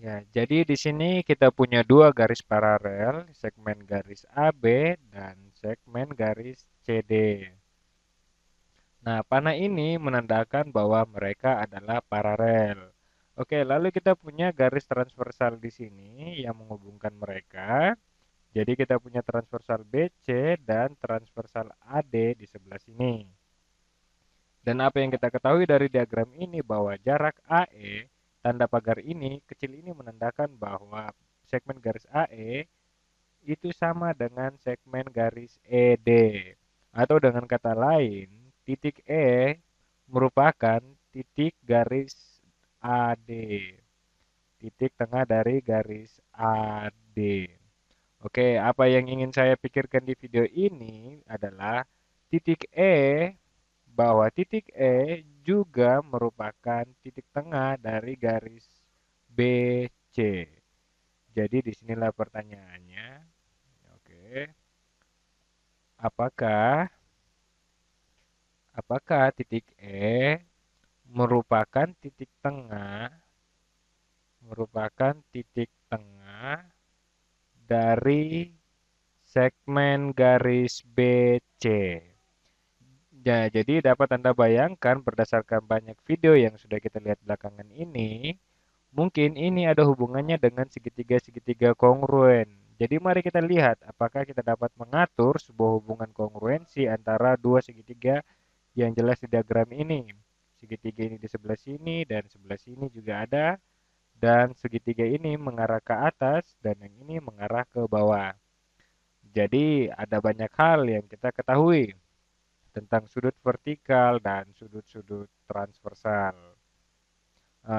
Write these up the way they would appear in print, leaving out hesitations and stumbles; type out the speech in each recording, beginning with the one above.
Ya, jadi di sini kita punya dua garis paralel, segmen garis AB dan segmen garis CD. Nah, panah ini menandakan bahwa mereka adalah paralel. Oke, lalu kita punya garis transversal di sini yang menghubungkan mereka. Jadi kita punya transversal BC dan transversal AD di sebelah sini. Dan apa yang kita ketahui dari diagram ini bahwa jarak AE, tanda pagar ini, kecil ini menandakan bahwa segmen garis AE itu sama dengan segmen garis ED. Atau dengan kata lain, titik E merupakan titik garis AD. Titik tengah dari garis AD. Oke, apa yang ingin saya pikirkan di video ini adalah titik E, bahwa titik E juga merupakan titik tengah dari garis BC. Jadi disinilah pertanyaannya. Oke, apakah apakah titik E merupakan titik tengah dari segmen garis BC? Ya, jadi dapat Anda bayangkan berdasarkan banyak video yang sudah kita lihat belakangan ini, mungkin ini ada hubungannya dengan segitiga-segitiga kongruen. Jadi mari kita lihat apakah kita dapat mengatur sebuah hubungan kongruensi antara dua segitiga yang jelas di diagram ini. Segitiga ini di sebelah sini dan sebelah sini juga ada, dan segitiga ini mengarah ke atas dan yang ini mengarah ke bawah. Jadi ada banyak hal yang kita ketahui tentang sudut vertikal dan sudut-sudut transversal.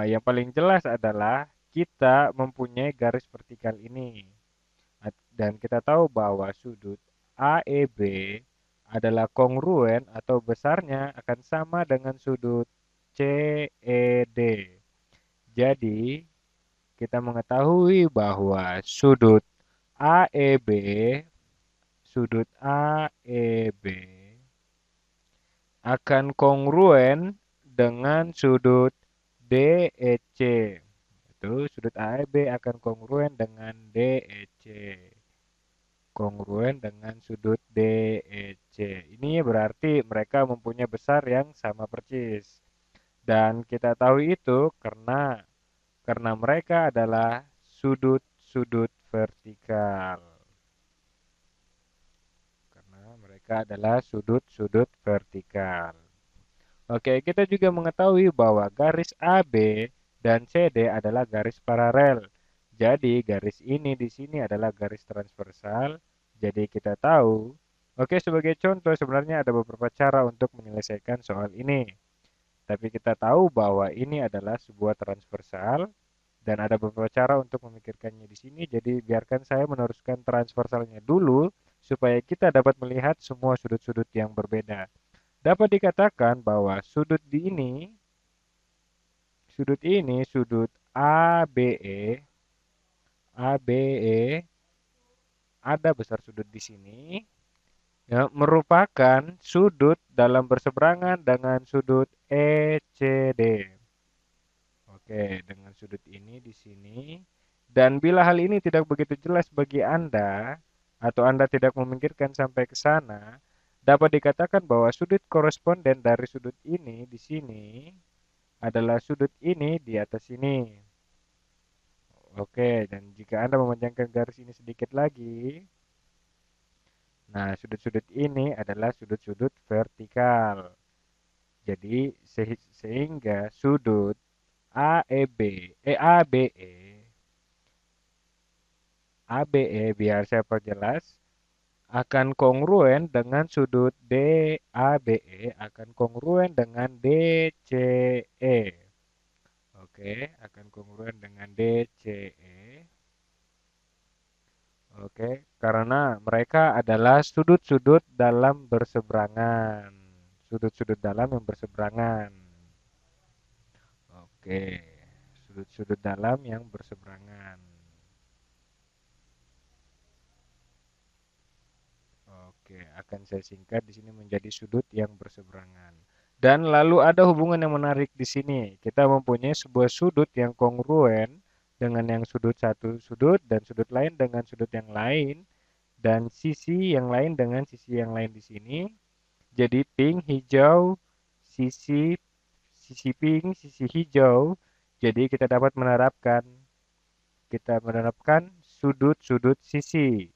Yang paling jelas adalah kita mempunyai garis vertikal ini. Dan kita tahu bahwa sudut AEB adalah kongruen atau besarnya akan sama dengan sudut CED. Jadi, kita mengetahui bahwa AEB, sudut AEB akan kongruen dengan sudut DEC. Itu sudut AEB akan kongruen dengan DEC. Kongruen dengan sudut DEC. Ini berarti mereka mempunyai besar yang sama persis. Dan kita tahu itu karena mereka adalah sudut-sudut vertikal. Karena mereka adalah sudut-sudut vertikal. Oke, kita juga mengetahui bahwa garis AB dan CD adalah garis paralel. Jadi, garis ini di sini adalah garis transversal. Jadi, kita tahu, oke, sebagai contoh sebenarnya ada beberapa cara untuk menyelesaikan soal ini. Tapi kita tahu bahwa ini adalah sebuah transversal dan ada beberapa cara untuk memikirkannya di sini. Jadi, biarkan saya meneruskan transversalnya dulu supaya kita dapat melihat semua sudut-sudut yang berbeda. Dapat dikatakan bahwa sudut ABE, ABE ada besar sudut di sini, ya, merupakan sudut dalam berseberangan dengan sudut ECD. Oke, dengan sudut ini di sini. Dan bila hal ini tidak begitu jelas bagi Anda, atau Anda tidak memikirkan sampai ke sana, dapat dikatakan bahwa sudut koresponden dari sudut ini di sini adalah sudut ini di atas ini. Oke, dan jika Anda memanjangkan garis ini sedikit lagi, nah sudut-sudut ini adalah sudut-sudut vertikal. Jadi sehingga sudut AEB, ABE, ABE biar saya perjelas akan kongruen dengan sudut DABE akan kongruen dengan DCE. Oke, akan kongruen dengan DCE. Oke, karena mereka adalah sudut-sudut dalam berseberangan. Sudut-sudut dalam yang berseberangan. Oke, sudut-sudut dalam yang berseberangan. Oke, akan saya singkat di sini menjadi sudut yang berseberangan. Dan lalu ada hubungan yang menarik di sini. Kita mempunyai sebuah sudut yang kongruen dengan yang sudut satu sudut dan sudut lain dengan sudut yang lain dan sisi yang lain dengan sisi yang lain di sini. Jadi pink, hijau, sisi sisi pink, sisi hijau. Jadi kita menerapkan sudut-sudut sisi.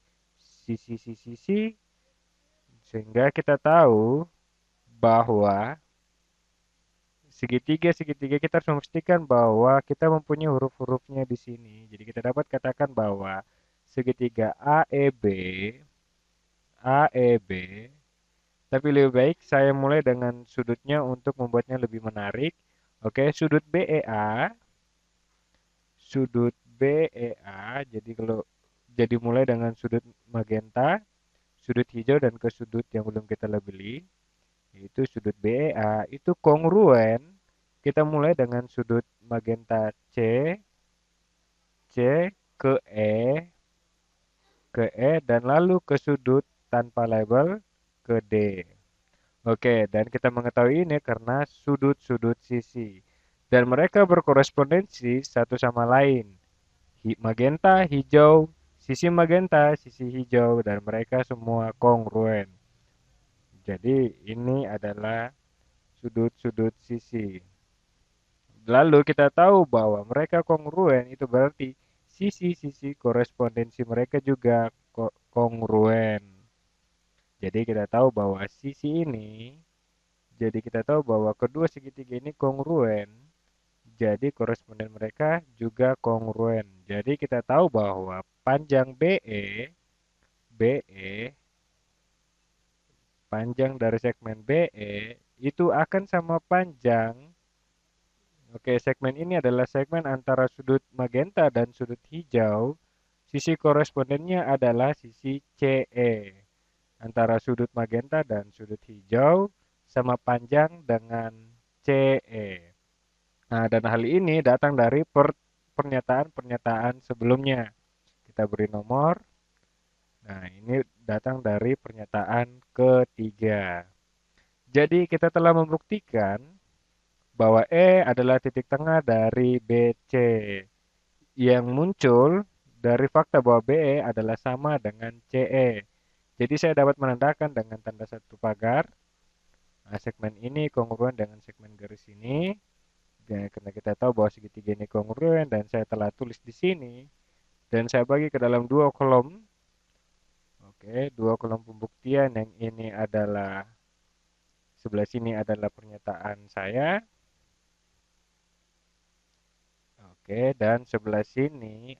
Sisi-sisi sehingga kita tahu bahwa segitiga-segitiga kita harus memastikan bahwa kita mempunyai huruf-hurufnya di sini. Jadi kita dapat katakan bahwa segitiga AEB, tapi lebih baik saya mulai dengan sudutnya untuk membuatnya lebih menarik. Oke, sudut BEA. Jadi mulai dengan sudut magenta, sudut hijau dan ke sudut yang belum kita labeli, yaitu sudut BEA itu kongruen. Kita mulai dengan sudut magenta C ke E dan lalu ke sudut tanpa label ke D. Oke, dan kita mengetahui ini karena sudut-sudut sisi. Dan mereka berkorespondensi satu sama lain. Magenta, hijau, sisi magenta, sisi hijau, dan mereka semua kongruen. Jadi ini adalah sudut-sudut sisi. Lalu kita tahu bahwa mereka kongruen itu berarti sisi-sisi korespondensi mereka juga kongruen. Jadi kita tahu bahwa kita tahu bahwa kedua segitiga ini kongruen. Jadi koresponden mereka juga kongruen. Jadi kita tahu bahwa panjang BE, panjang dari segmen BE itu akan sama panjang. Oke, segmen ini adalah segmen antara sudut magenta dan sudut hijau. Sisi korespondennya adalah sisi CE. Antara sudut magenta dan sudut hijau sama panjang dengan CE. Nah, dan hal ini datang dari pernyataan-pernyataan sebelumnya. Kita beri nomor. Nah, ini datang dari pernyataan ketiga. Jadi, kita telah membuktikan bahwa E adalah titik tengah dari BC yang muncul dari fakta bahwa BE adalah sama dengan CE. Jadi saya dapat menandakan dengan tanda satu pagar. Nah, segmen ini kongruen dengan segmen garis ini. Dan karena kita tahu bahwa segitiga ini kongruen dan saya telah tulis di sini. Dan saya bagi ke dalam dua kolom. Oke, dua kolom pembuktian. Yang ini adalah sebelah sini adalah pernyataan saya. Oke, dan sebelah sini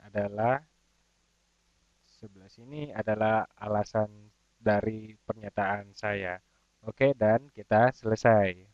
adalah alasan dari pernyataan saya. Oke, dan kita selesai.